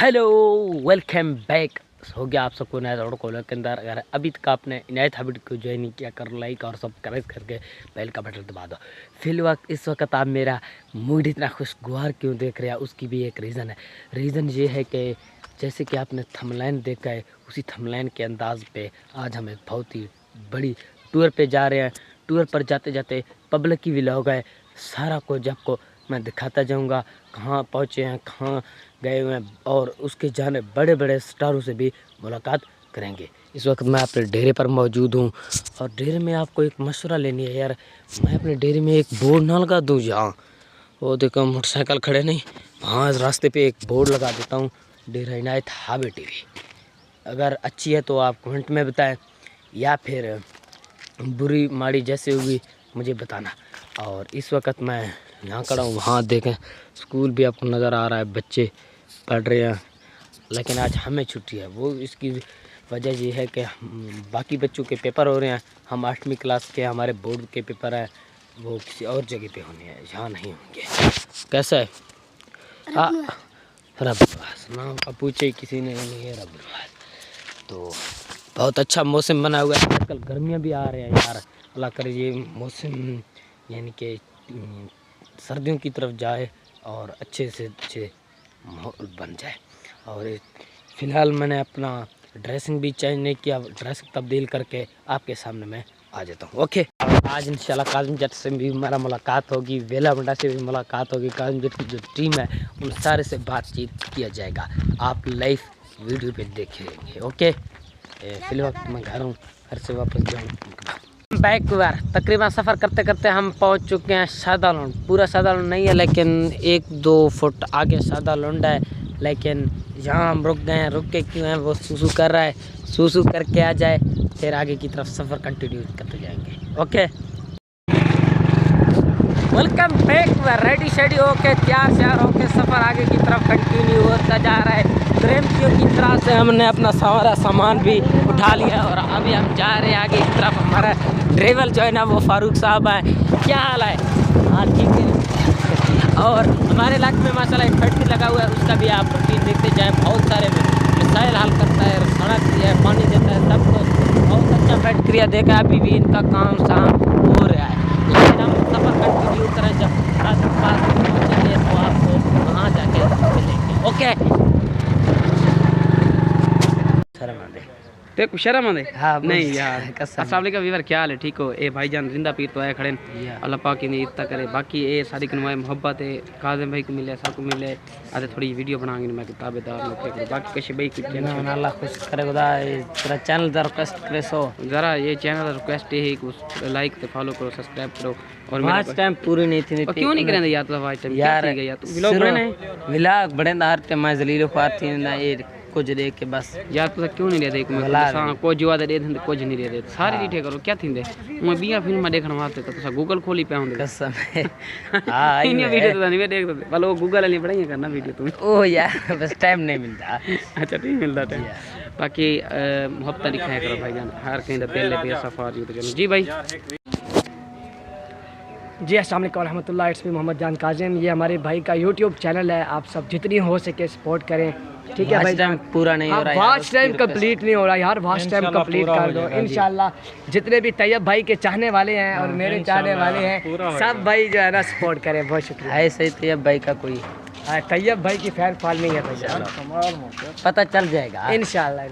Hello welcome back. हो गया आप सबको नया दौड़ कॉलर के अंदर। अगर अभी तक आपने नए हैबिट को ज्वाइन नहीं किया कर लाइक और सब्सक्राइब करके बेल का बटन दबा दो। फिर इस वक्त आप मेरा मूड इतना खुशगवार क्यों देख रहे हैं, उसकी भी एक रीज़न है। रीज़न ये है कि जैसे कि आपने थंबनेल देखा है, उसी थंबनेल के अंदाज पे आज हम एक बहुत ही बड़ी टूर पे जा रहे हैं। टूर पर जाते जाते पब्लिक की व्लॉग है, सारा कुछ आपको मैं दिखाता जाऊंगा, कहाँ पहुँचे हैं, कहाँ गए हुए हैं, और उसके जाने बड़े बड़े स्टारों से भी मुलाकात करेंगे। इस वक्त मैं अपने डेरे पर मौजूद हूँ और डेरे में आपको एक मशवरा लेनी है यार। मैं अपने डेरे में एक बोर्ड ना लगा दूँ जहाँ वो देखो मोटरसाइकिल खड़े नहीं, वहाँ रास्ते पे एक बोर्ड लगा देता हूँ, डेरा इनायत हैबिट टीवी। अगर अच्छी है तो आप कमेंट में बताएं, या फिर बुरी माड़ी जैसे होगी मुझे बताना। और इस वक्त मैं यहाँ खड़ा हूँ, वहाँ देखें स्कूल भी आपको नज़र आ रहा है, बच्चे पढ़ रहे हैं, लेकिन आज हमें छुट्टी है। वो इसकी वजह ये है कि बाकी बच्चों के पेपर हो रहे हैं, हम 8वीं क्लास के, हमारे बोर्ड के पेपर हैं, वो किसी और जगह पे होने हैं, यहाँ नहीं होंगे। कैसा है रबवास नाम का पूछे किसी ने नहीं है रबवास। तो बहुत अच्छा मौसम बना हुआ है, आजकल गर्मियाँ भी आ रहे हैं यार। अल्लाह करे ये मौसम यानी कि सर्दियों की तरफ जाए और अच्छे से अच्छे माहौल बन जाए। और फ़िलहाल मैंने अपना ड्रेसिंग भी चेंज नहीं किया, ड्रेसिंग तब्दील करके आपके सामने मैं आ जाता हूँ। ओके, आज इंशाल्लाह काजिम जट से भी हमारा मुलाकात होगी, वेला मंडा से भी मुलाकात होगी। काजिम जट की जो टीम है उन सारे से बातचीत किया जाएगा, आप लाइव वीडियो पे देखेंगे। ओके, फिलहाल मैं घर हूँ, घर से वापस जाऊँ बैक बार। तकरीबन सफ़र करते करते हम पहुंच चुके हैं सादा लौंड। पूरा सादा लौंड नहीं है, लेकिन 1-2 फुट आगे सादा लौंड है। लेकिन यहाँ हम रुक गए हैं, रुक के क्यों हैं, वो सूसू कर रहा है, सूसू करके आ जाए फिर आगे की तरफ सफ़र कंटिन्यू करते जाएंगे। Okay, welcome back. Ready shady होके तैयार श्यार होके सफ़र आगे की तरफ कंटिन्यू होता जा रहा है। प्रेमियों की तरह से हमने अपना सारा सामान भी उठा लिया और अभी हम जा रहे हैं आगे की तरफ। हमारा ड्राइवर जो है ना वो फारूक साहब है। क्या हाल है? हाँ ठीक है। और हमारे इलाके में माशाल्लाह एक फैक्ट्री लगा हुआ है, उसका भी आप रूटीन देखते जाएँ। बहुत सारे मिसाइल हल करता है, सड़क है, पानी देता है, सब कुछ बहुत अच्छा फैक्ट्रिया देखा। अभी भी इनका काम शाम हो रहा है, लेकिन हम सफ़र कंटिन्यू करें। जब पास पहुँचेंगे तो आपको वहाँ जाके मिलेंगे। ओके, देखो शर्म आंदे हाँ नहीं यार। अस्सलाम वालेकुम वीवर, क्या हाल है? ठीक हो? ए भाईजान जिंदा पीर तो आए खड़े, अल्लाह पाक की इज्जत करे। बाकी ए सारी कनवाए मोहब्बत है, काज़िम भाई को मिले, सबको मिले। आज थोड़ी वीडियो बनाएंगे, मैं किताबेदार लोग बाकी कैसे भाई कुछ ना अल्लाह खुश करे खुदा। तेरा चैनल दा रिक्वेस्ट करे सो ज़रा ये चैनल रिक्वेस्ट है कि लाइक तो फॉलो करो, सब्सक्राइब करो। और आज टाइम पूरी नहीं थी क्यों नहीं करेंगे यार? तो आज टाइम यार व्लॉग बनाने व्लॉग बड़े हर टाइम मैं जलीलो पार थी ना ये कुछ देख के बस यार तो क्यों नहीं दे को जो दे दे कुछ नहीं दे दे सारे डिठे करो क्या थींदे। मैं 20 फिल्म देखण वास्ते तो गूगल खोली पे आंदे कसम है। हां इन वीडियो तो नहीं देख दे, भलो गूगल वाली बढ़िया करना वीडियो तुम। ओ यार बस टाइम नहीं मिलता। अच्छा नहीं मिलता टाइम। बाकी मोहब्बत दिखाया करो भाईजान, हर कहीं पहले भी सफर जी। तो चलो जी भाई जी अस्सलाम वालेकुम रहमतुल्लाह। इट्स मी मोहम्मद जान काजिम। ये हमारे भाई का यूट्यूब चैनल है, आप सब जितनी हो सके सपोर्ट करें, ठीक है भाई? टाइम पूरा नहीं हो रहा, वाच टाइम कंप्लीट नहीं हो रहा यार, वाच टाइम कंप्लीट कर दो इंशाल्लाह। जितने भी तैयब भाई के चाहने वाले हैं और मेरे चाहने वाले हैं, सब भाई जो है ना सपोर्ट करें। बहुत शुक्रिया। है सही तैयब भाई का कोई तैयब भाई की फैन फॉलोइंग है भाई, पता चल जाएगा इंशाल्लाह।